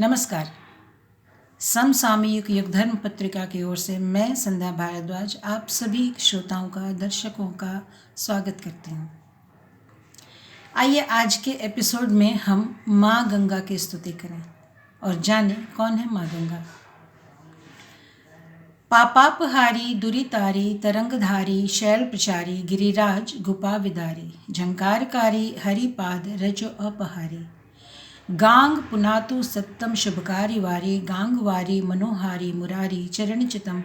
नमस्कार। समसामयिक युग धर्म पत्रिका की ओर से मैं संध्या भारद्वाज आप सभी श्रोताओं का, दर्शकों का स्वागत करती हूँ। आइए आज के एपिसोड में हम माँ गंगा की स्तुति करें और जानें कौन है माँ गंगा। पापापहारी दुरितारी तरंगधारी शैल प्रचारी गिरिराज गुपा विदारी झंकारकारी हरिपाद रजो अपहारी गांग पुनातु सत्तम शुभकारी वारी गांगवारी मनोहारी मुरारी चरणचितम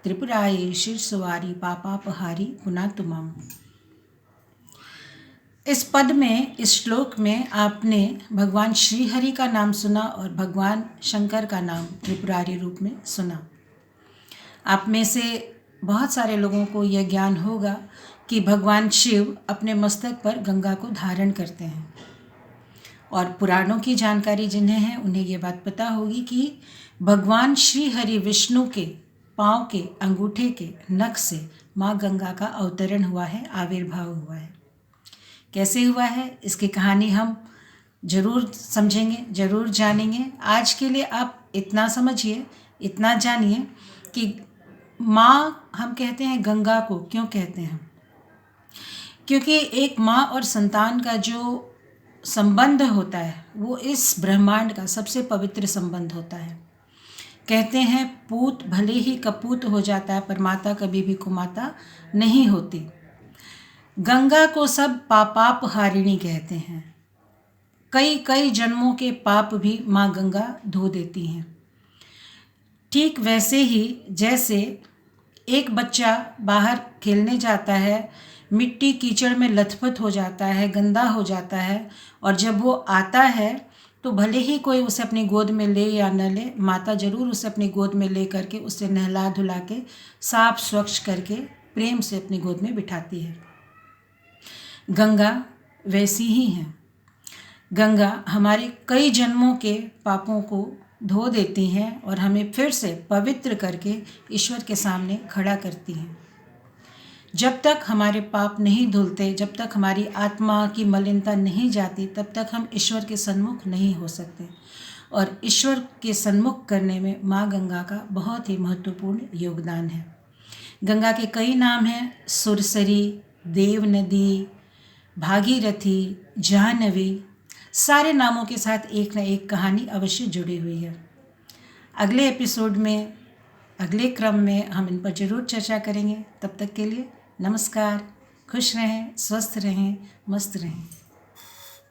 त्रिपुरारी शीर्षवारी पापापहारी पुनातु माम। इस पद में, इस श्लोक में आपने भगवान श्रीहरि का नाम सुना और भगवान शंकर का नाम त्रिपुरारी रूप में सुना। आप में से बहुत सारे लोगों को यह ज्ञान होगा कि भगवान शिव अपने मस्तक पर गंगा को धारण करते हैं और पुराणों की जानकारी जिन्हें है उन्हें ये बात पता होगी कि भगवान श्री हरि विष्णु के पाँव के अंगूठे के नख से माँ गंगा का अवतरण हुआ है, आविर्भाव हुआ है। कैसे हुआ है इसकी कहानी हम जरूर समझेंगे, जरूर जानेंगे। आज के लिए आप इतना समझिए, इतना जानिए कि माँ हम कहते हैं गंगा को क्यों कहते हैं, क्योंकि एक माँ और संतान का जो संबंध होता है वो इस ब्रह्मांड का सबसे पवित्र संबंध होता है। कहते हैं पूत भले ही कपूत हो जाता है पर माता कभी भी कुमाता नहीं होती। गंगा को सब पापापहारिणी कहते हैं। कई कई जन्मों के पाप भी माँ गंगा धो देती हैं। ठीक वैसे ही जैसे एक बच्चा बाहर खेलने जाता है, मिट्टी कीचड़ में लथपथ हो जाता है, गंदा हो जाता है, और जब वो आता है तो भले ही कोई उसे अपनी गोद में ले या न ले, माता ज़रूर उसे अपनी गोद में ले करके उसे नहला धुला के साफ स्वच्छ करके प्रेम से अपनी गोद में बिठाती है। गंगा वैसी ही है। गंगा हमारे कई जन्मों के पापों को धो देती हैं और हमें फिर से पवित्र करके ईश्वर के सामने खड़ा करती हैं। जब तक हमारे पाप नहीं धुलते, जब तक हमारी आत्मा की मलिनता नहीं जाती, तब तक हम ईश्वर के सन्मुख नहीं हो सकते। और ईश्वर के सन्मुख करने में माँ गंगा का बहुत ही महत्वपूर्ण योगदान है। गंगा के कई नाम हैं, सुरसरी, देव नदी, भागीरथी, जाह्नवी। सारे नामों के साथ एक न एक कहानी अवश्य जुड़ी हुई है। अगले एपिसोड में, अगले क्रम में हम इन पर जरूर चर्चा करेंगे। तब तक के लिए नमस्कार। खुश रहें, स्वस्थ रहें, मस्त रहें।